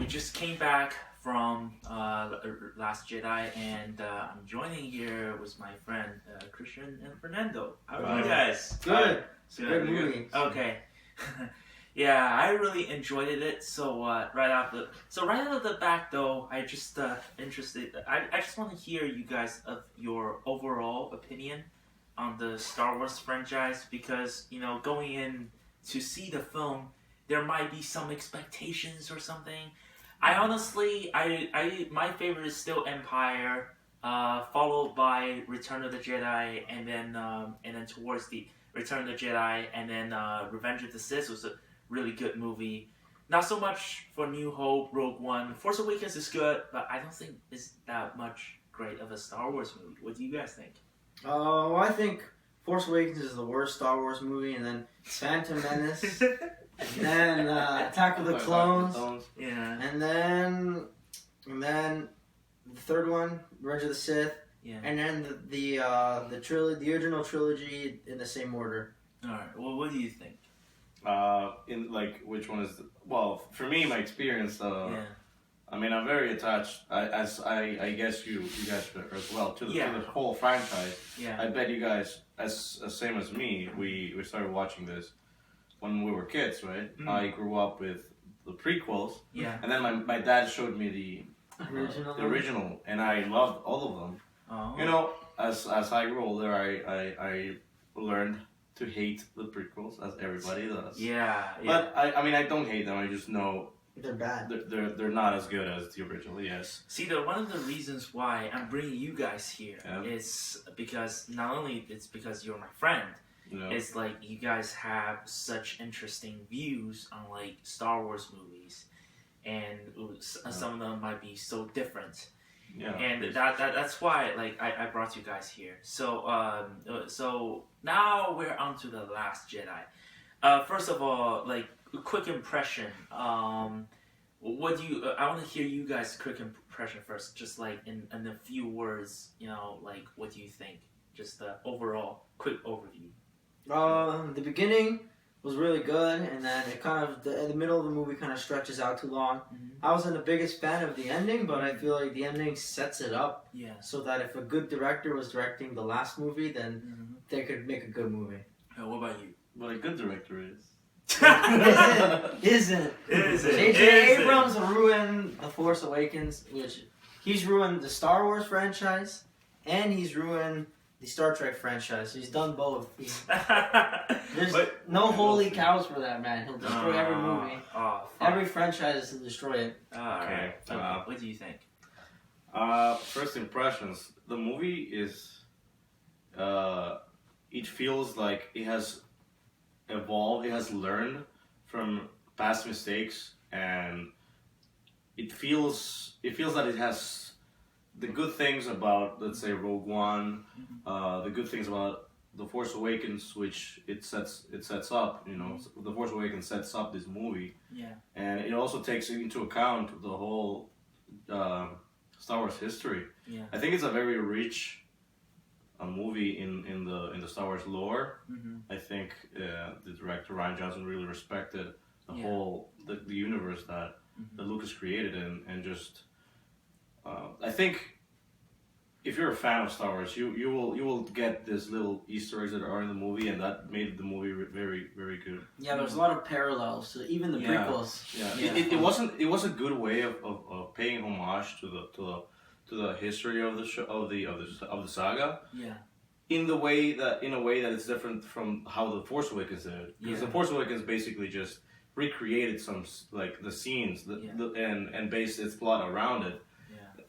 we just came back from Last Jedi, and I'm joining here with my friend Christian and Fernando. How are you guys? Good. Good movie. Okay. Yeah, I really enjoyed it. So right out of the back, though, I just interested. I just want to hear you guys of your overall opinion on the Star Wars franchise, because going in to see the film, there might be some expectations or something. I honestly, my favorite is still Empire, followed by Return of the Jedi, and then towards the Return of the Jedi, and then Revenge of the Sith was a really good movie. Not so much for New Hope, Rogue One. Force Awakens is good, but I don't think it's that much great of a Star Wars movie. What do you guys think? Well, I think Force Awakens is the worst Star Wars movie, and then Phantom Menace, and then Attack of the Clones, Yeah. and then the third one, Revenge of the Sith, Yeah. and then the original trilogy in the same order. All right. Well, what do you think? In like which one is well for me, my experience. Yeah. I mean, I'm very attached, I guess you guys are as well, to the whole franchise. Yeah. I bet you guys, as same as me, we started watching this when we were kids, right? Mm. I grew up with the prequels, Yeah. and then my dad showed me the original, and I loved all of them. Oh. As I grew older, I learned to hate the prequels, as everybody does. Yeah. But I mean, I don't hate them. I just know They're bad. they're not as good as the original. Yes. See, one of the reasons why I'm bringing you guys here is because not only it's because you're my friend, it's like you guys have such interesting views on like Star Wars movies, and some of them might be so different. Yeah. And that's why like I brought you guys here. So now we're on to the Last Jedi. First of all, like quick impression. What do you? I want to hear you guys' quick impression first, just like in a few words. Like what do you think? Just the overall quick overview. The beginning was really good, and then it kind of the middle of the movie kind of stretches out too long. Mm-hmm. I wasn't the biggest fan of the ending, but I feel like the ending sets it up so that if a good director was directing the last movie, then they could make a good movie. What about you? What a good director is. Isn't. J.J. Abrams ruined The Force Awakens, which he's ruined the Star Wars franchise, and he's ruined the Star Trek franchise. He's done both. There's no holy cows for that man. He'll destroy every movie. Every franchise he'll destroy it. Okay. What do you think? First impressions. The movie is. It feels like it has evolved. It has learned from past mistakes, and it feels that it has the good things about, let's say, Rogue One, the good things about The Force Awakens, which it sets up. The Force Awakens sets up this movie, and it also takes into account the whole Star Wars history. Yeah. I think it's a very rich movie in the Star Wars lore. I think the director Rian Johnson really respected the whole the universe that Lucas created, and just. I think if you're a fan of Star Wars, you will get these little Easter eggs that are in the movie, and that made the movie very, very good. Yeah, there's a lot of parallels to even the prequels. Yeah. It was a good way of paying homage to the history of the show, of the saga. Yeah. In a way that it's different from how the Force Awakens did, because the Force Awakens basically just recreated some like the scenes and based its plot around it.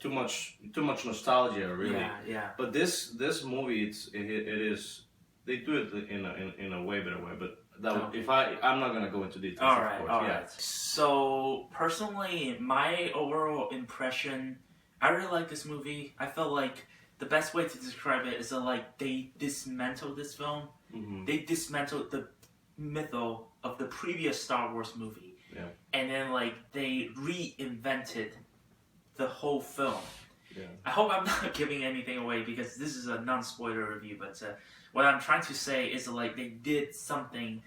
Too much nostalgia, really. Yeah. But this movie, it is they do it in a way better way. But I'm not gonna go into details. All right. Of course. All right. So personally, my overall impression, I really like this movie. I felt like the best way to describe it is that like they dismantled this film. Mm-hmm. They dismantled the mythos of the previous Star Wars movie. Yeah. And then like they reinvented the whole film. Yeah. I hope I'm not giving anything away because this is a non-spoiler review, but what I'm trying to say is like they did something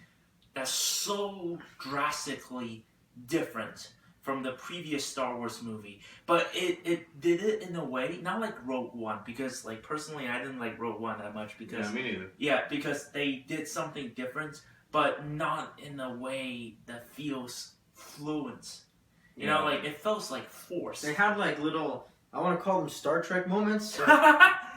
that's so drastically different from the previous Star Wars movie, but it did it in a way not like Rogue One, because like personally I didn't like Rogue One that much because me neither. yeah, because they did something different, but not in a way that feels fluent. You know, like it feels like forced. They have like little, I want to call them Star Trek moments,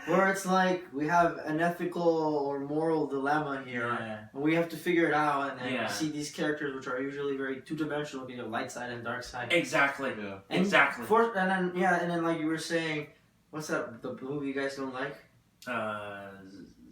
where it's like we have an ethical or moral dilemma here, and we have to figure it out. And then you see these characters, which are usually very two-dimensional, you have light side and dark side. Exactly. Yeah. And exactly. And then like you were saying, what's that? The movie you guys don't like?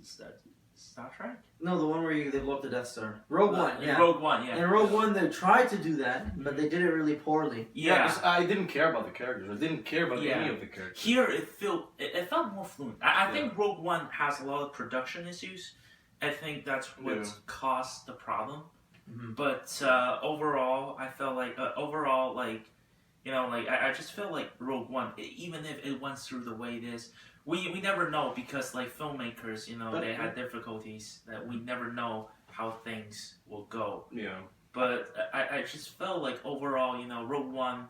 Is that Star Trek? No, the one where they blow up the Death Star. Rogue One, yeah. Rogue One, yeah. In Rogue One, they tried to do that, but they did it really poorly. Yeah. 'cause I didn't care about the characters. I didn't care about any of the characters. Here, it felt more fluent. I think Rogue One has a lot of production issues. I think that's what caused the problem. Mm-hmm. But overall, I felt like I just feel like Rogue One, even if it went through the way it is, we never know, because like filmmakers, they had difficulties that we never know how things will go. Yeah. But I just felt like overall, Rogue One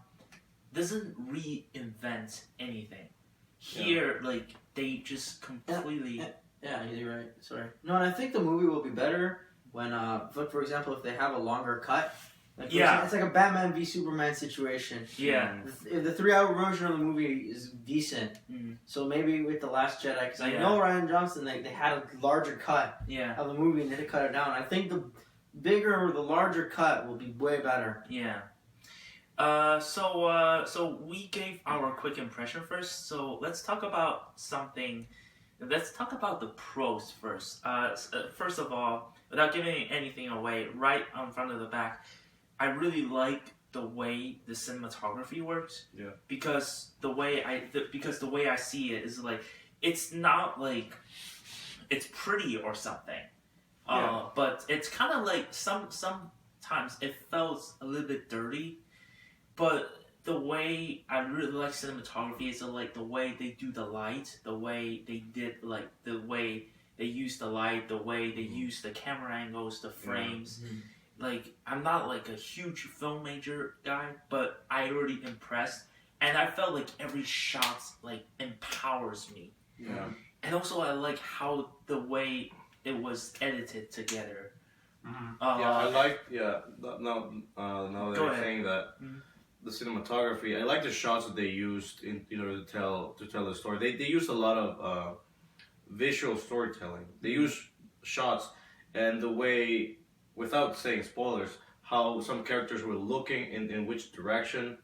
doesn't reinvent anything. Here, like they just completely. Yeah, you're right. Sorry. No, and I think the movie will be better when, for example, if they have a longer cut. Like, it's like a Batman v Superman situation. Yeah. If the 3-hour version of the movie is decent, so maybe with The Last Jedi, because I know Ryan Johnson, they had a larger cut of the movie and they had to cut it down. I think the bigger or the larger cut will be way better. Yeah. So we gave our quick impression first. So let's talk about something. Let's talk about the pros first. First of all, without giving anything away, right on front of the back, I really like the way the cinematography works. Yeah. Because the way I see it is like, it's not like it's pretty or something. But it's kind of like sometimes it felt a little bit dirty. But the way I really like cinematography is like the way they do the light, the way they did the way they use the light, the way they use the camera angles, the frames. Mm-hmm. Like, I'm not like a huge film major guy, but I already impressed, and I felt like every shot like empowers me. Yeah. And also I like how the way it was edited together. I like now that you're saying that, the cinematography, I like the shots that they used in order to tell the story. They used a lot of visual storytelling. They used shots and the way, without saying spoilers, how some characters were looking in which direction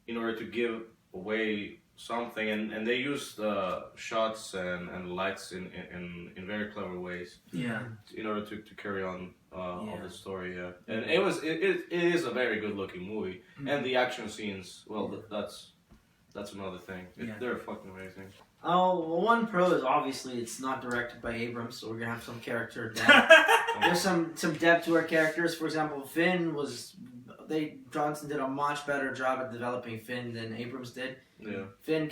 in order to give away something, and they used shots and lights in very clever ways. Yeah. In order to carry on the story, and it is a very good looking movie, and the action scenes. Well, that's another thing. They're fucking amazing. Oh, well, one pro is obviously it's not directed by Abrams, so we're gonna have some character depth. There's some depth to our characters. For example, Johnson did a much better job at developing Finn than Abrams did. Yeah. Finn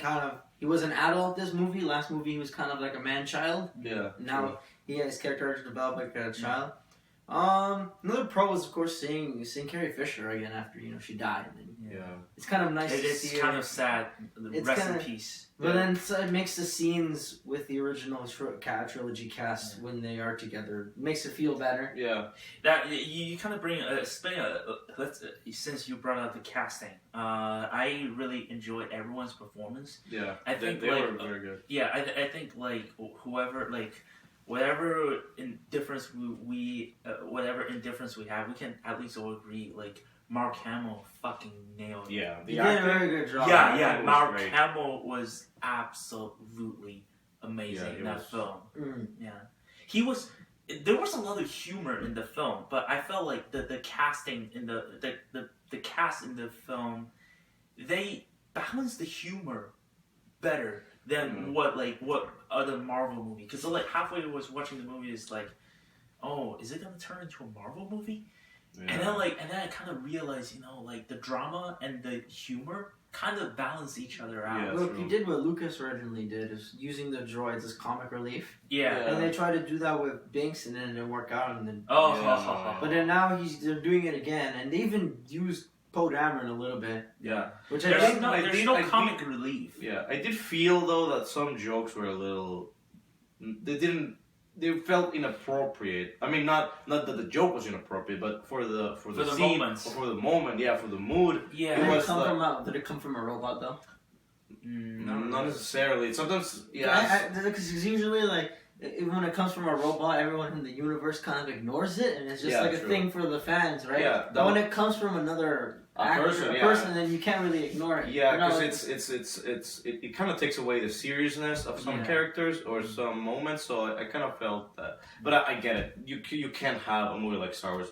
he was an adult this movie. Last movie he was kind of like a man-child. Yeah. Now his character is developed like a child. Another pro is of course seeing Carrie Fisher again after she died. Yeah. It's kind of nice to see her. It's kind of sad. Rest in peace. But then it makes the scenes with the original trilogy cast when they are together, it makes it feel better. Yeah. That you kind of bring since you brought up the casting, I really enjoyed everyone's performance. Yeah. I think they were very good. Yeah, I think like whoever whatever indifference we have, we can at least all agree like Mark Hamill fucking nailed it. Yeah, he did a very good job. Yeah. Mark Hamill was absolutely amazing in that film. Yeah, he was. There was a lot of humor in the film, but I felt like the casting in the cast in the film, they balanced the humor better than what other Marvel movie. Because like halfway I was watching the movie, is like, oh, is it gonna turn into a Marvel movie? Yeah. And then I kind of realized, like the drama and the humor kind of balance each other out. Yeah, look, he did what Lucas originally did, is using the droids as comic relief. Yeah. And they tried to do that with Binks, and then it didn't work out. And then but then now they're doing it again, and they even used Poe Dameron a little bit, Yeah. which There's I think no comic relief. Yeah, I did feel though that some jokes were a little. They felt inappropriate. I mean, not that the joke was inappropriate, but for the scene, moments. or for the moment, yeah, for the mood. Yeah. Did it come from a robot though? Not necessarily. Sometimes, yeah. Because usually, like, when it comes from a robot, everyone in the universe kind of ignores it, and it's just like a thing for the fans, right? Yeah. But when it comes from another person, then you can't really ignore it. Yeah, because it kind of takes away the seriousness of some characters or some moments. So I kind of felt that, but I get it. You can't have a movie like Star Wars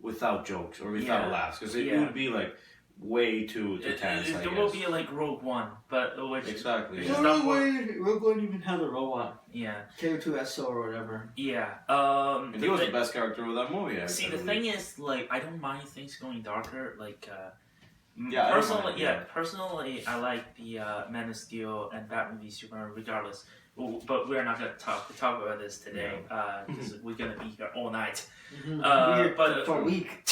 without jokes or without laughs, because it would be like way too tense. It will be like Rogue One, but which exactly. There's no way Rogue One even had a robot. Yeah. K2SO or whatever. Yeah. And he was the best character of that movie. See, the thing is, like, I don't mind things going darker. Like, personally, I like the Man of Steel and that movie Superman, regardless. But we're not gonna talk about this today. Because we're gonna be here all night. But for a week.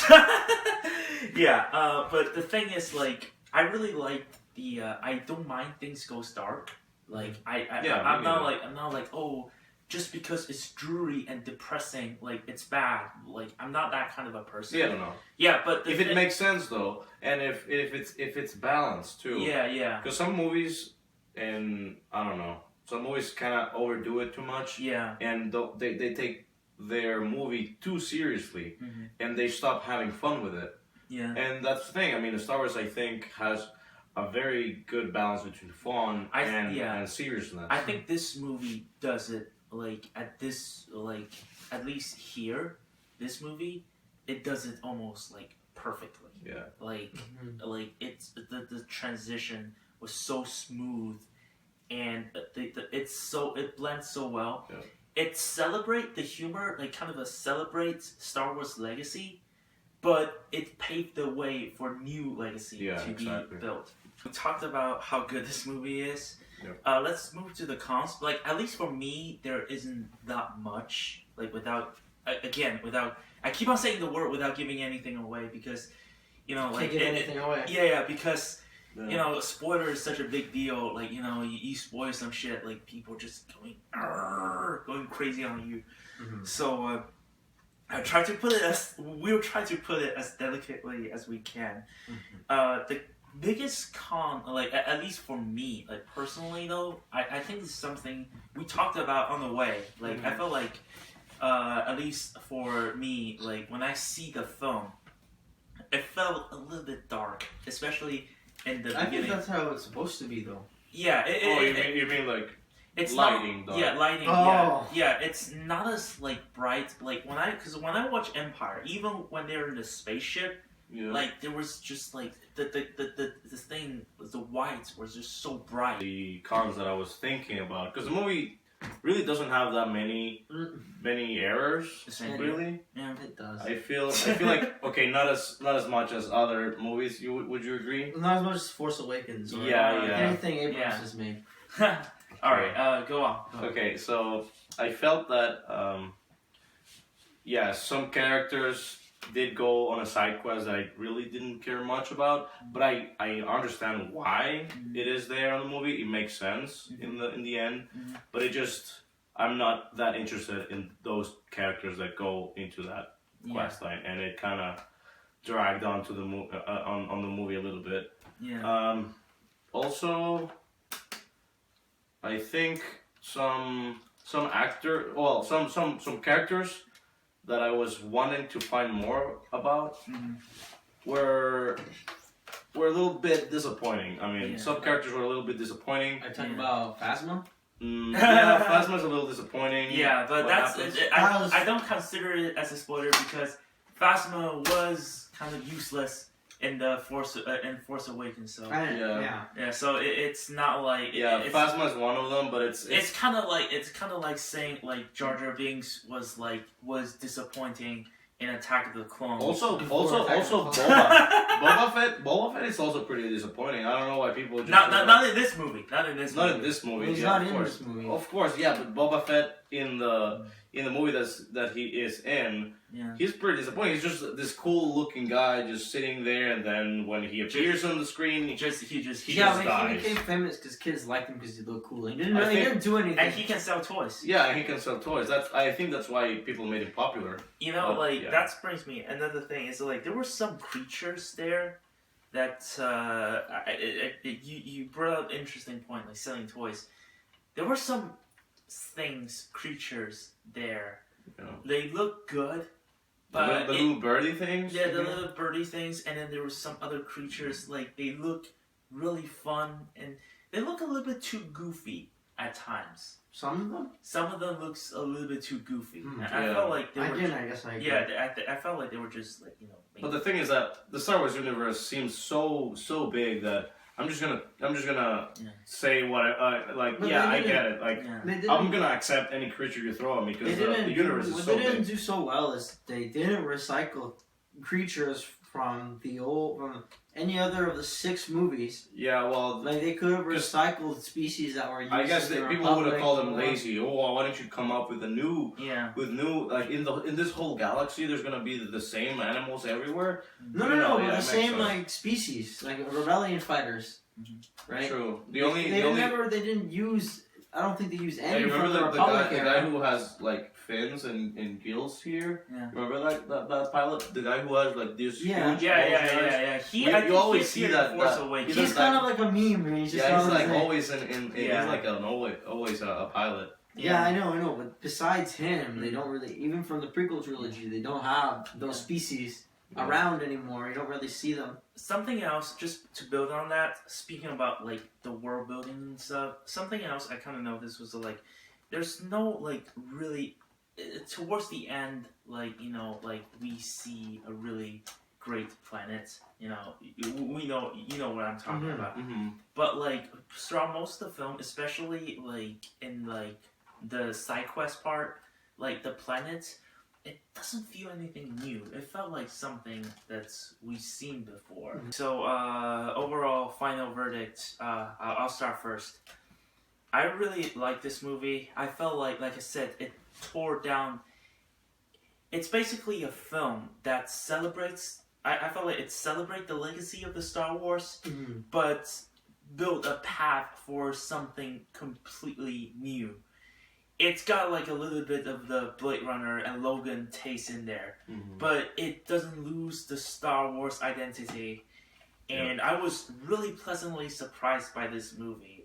Yeah. But the thing is, like, I really like the. I don't mind things goes dark. Like, I'm not like, oh, just because it's dreary and depressing, like, it's bad. Like, I'm not that kind of a person. Yeah, I don't know. Yeah, but if it makes sense though, and if it's balanced too. Yeah. Because some movies, and I don't know, some movies kind of overdo it too much. Yeah. And they take their movie too seriously, and they stop having fun with it. Yeah. And that's the thing. I mean, Star Wars, I think, has a very good balance between fun and seriousness. I think this movie does it. Like, at least here, this movie, it does it almost like perfectly. Yeah. Like it's the transition was so smooth, and it blends so well. Yeah. It celebrates the humor, like kind of celebrates Star Wars legacy, but it paved the way for new legacy to be built. We talked about how good this movie is. Yep. Let's move to the cons. Like, at least for me, there isn't that much. Like, without I keep on saying the word without giving anything away, because, you know, like, can't give anything away. Yeah, because you know, spoiler is such a big deal. Like, you know, you spoil some shit, like, people just going crazy on you. So we'll try to put it as delicately as we can. The biggest con, like, at least for me, like, personally though, I think it's something we talked about on the way. Like, I feel like, at least for me, like, when I see the film, it felt a little bit dark, especially in the beginning. I think that's how it's supposed to be, though. Yeah. You mean like it's lighting? Not, yeah, lighting. Oh. Yeah. It's not as like bright. Like when I watch Empire, even when they're in the spaceship. Yeah. Like, there was just, like, the thing, the whites was just so bright. The cons that I was thinking about, because the movie really doesn't have that many errors, really. Yeah, it does. I feel like, okay, not as much as other movies. Would you agree? Not as much as Force Awakens. Or anything Abrams has made. Alright, go on. Okay, so I felt that, some characters did go on a side quest that I really didn't care much about, but I understand why it is there in the movie. It makes sense in the end, but I'm not that interested in those characters that go into that quest line, and it kind of dragged on to the on the movie a little bit. Yeah. Also, I think some characters that I was wanting to find more about were a little bit disappointing. I mean, some characters were a little bit disappointing. Are you talking about Phasma? Phasma's a little disappointing. Yeah, but I don't consider it as a spoiler, because Phasma was kind of useless in the Force Awakens. So so it's not like Phasma is one of them, but it's kind of like saying like Jar Jar Binks was disappointing in Attack of the Clones. Also, Attack of the Clones. Boba Fett is also pretty disappointing. I don't know why people just not in this movie. Not in this not movie. in this movie. He's yeah, not of in course. this movie. Of course, yeah, but Boba Fett in the movie that he is in, Yeah. he's pretty disappointing. He's just this cool looking guy just sitting there, and then when he appears on the screen, He just he just He dies. became famous because kids liked him because he looked cool. He I didn't think- do anything. and he can sell toys. Yeah, and he can sell toys. I think that's why people made him popular. You know, like yeah. that brings me another thing is like there were some creatures there that you brought up an interesting point, like selling toys. There were some creatures there. You know, They look good, the but little birdie things. yeah, the little birdie things, and then there were some other creatures like they look really fun and they look a little bit too goofy at times. Some of them. Some of them looks a little bit too goofy. Hmm. And I Yeah. felt like they were. I guess I agree. Yeah, I felt like they were just like But the thing is that the Star Wars universe seems so big that I'm just gonna Yeah. say what I like. But Yeah, they I didn't- get it. Like Yeah. They didn't, I'm gonna accept any creature you throw at me because the universe is what so they didn't big. do so well is they didn't recycle creatures from any other of the 6 movies. Yeah, well, Like they could have recycled species that were used. I guess in the people would have Republic called them or- lazy. Oh, why don't you come up with new like in this whole galaxy? There's gonna be the same animals everywhere. No, Yeah, but that the makes same sense. like species, like rebellion fighters, right? True. They didn't use. I don't think they used Hey, any remember from the the Republic guy era. who has like fins and gills here? Yeah. Remember that pilot? The guy who has like this Yeah. huge Yeah. You always see that- Force that- Awakens. He's kind of like a meme. And he's just Yeah, he's always like there. always Yeah. he's like always a pilot. Yeah, I know. But besides him, they don't really. Even from the prequel trilogy, they don't have those species Yeah. around anymore. You don't really see them. Something else, just to build on that, speaking about like the world building and stuff, something else I kind of noticed was like, there's no like really, towards the end, like, like we see a really great planet, we know, what I'm talking Mhm. about. Mm-hmm. But like throughout most of the film, especially like in like the side quest part, like the planets, it doesn't feel anything new. It felt like something that's we've seen before. Mhm. So overall, final verdict. I'll start first. I really like this movie. I felt like I said, it tore down. It's basically a film that celebrates. I felt like it celebrates the legacy of the Star Wars, but build a path for something completely new. It's got like a little bit of the Blade Runner and Logan taste in there, Mm-hmm. but it doesn't lose the Star Wars identity. And I was really pleasantly surprised by this movie.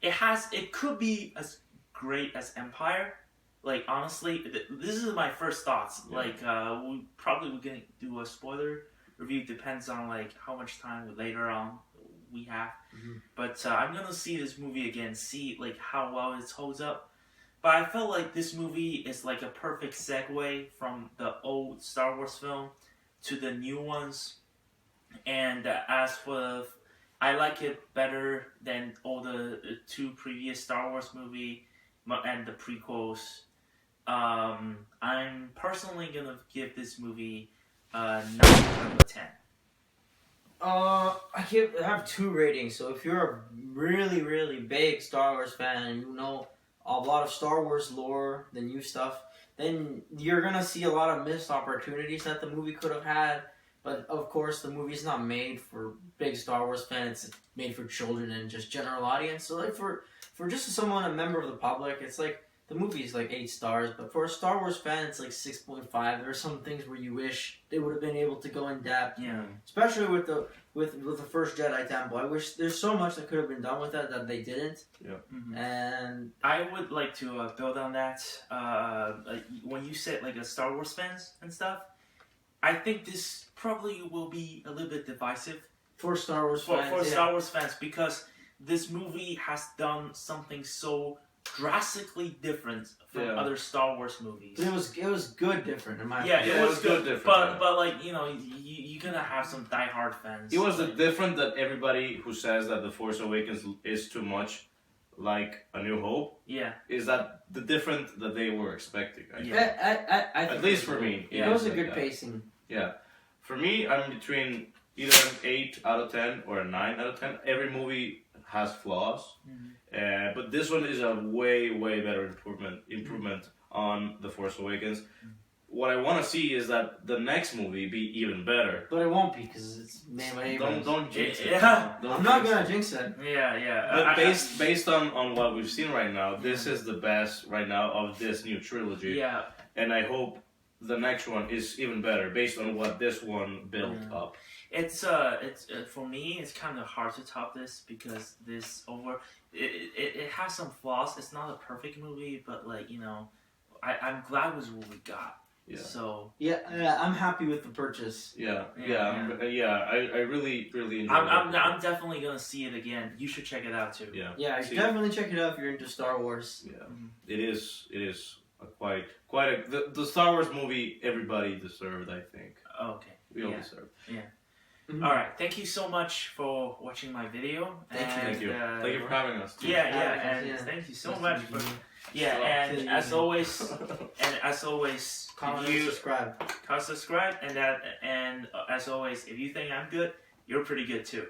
It could be as great as Empire. Like honestly, this is my first thoughts. Yeah. Like we probably gonna do a spoiler review. Depends on like how much time later on we have. Mhm. But I'm gonna see this movie again, see like how well it holds up. But I felt like this movie is like a perfect segue from the old Star Wars film to the new ones. And as for, I like it better than all the 2 previous Star Wars movie and the prequels. I'm personally gonna give this movie 9 out of 10. I have 2 ratings. So if you're a really, really big Star Wars fan and you know a lot of Star Wars lore, the new stuff, then you're gonna see a lot of missed opportunities that the movie could have had. But of course, the movie's not made for big Star Wars fans. It's made for children and just general audience. So like for just someone, a member of the public, it's like the movie's like 8 stars. But for a Star Wars fan, it's like 6.5. There are some things where you wish they would have been able to go in depth. Yeah. Especially with the first Jedi Temple. I wish there's so much that could have been done with that they didn't. Mm-hmm. And I would like to build on that. When you said like a Star Wars fans and stuff, I think this probably will be a little bit divisive for Star Wars fans, for Star Wars fans, because this movie has done something so drastically different from other Star Wars movies. It was good different in my Yeah, opinion. it was good, different. but like you're gonna have some diehard fans. It was like, different that everybody who says that The Force Awakens is too much like A New Hope Yeah. is that the different that they were expecting. I think. I think At least for me. it was a like good that. pacing. Yeah. For me, I'm between either an 8 out of 10 or a 9 out of 10. Every movie has flaws, but this one is a way better improvement on The Force Awakens. What I want to see is that the next movie be even better. But it won't be because it's made by Abrams. Don't jinx it. Yeah. Don't I'm not jinx gonna it. jinx it. Yeah. But based on what we've seen right now, this is the best right now of this new trilogy. Yeah. And I hope the next one is even better based on what this one built up. It's for me, it's kind of hard to top this because it has some flaws. It's not a perfect movie, but like I'm glad it was what we got. Yeah. So Yeah, I'm happy with the purchase. Yeah. I really enjoyed it. I'm definitely gonna see it again. You should check it out too. Yeah. Yeah, See, definitely check it out if you're into Star Wars. Yeah. It is a quite a the Star Wars movie everybody deserved, I think. Okay. We all deserved. All right. Thank you so much for watching my video. Thank you. Thank you for having us. Too. And thank you so much for and as always, Comment if and you subscribe. subscribe and as always, if you think I'm good, you're pretty good too.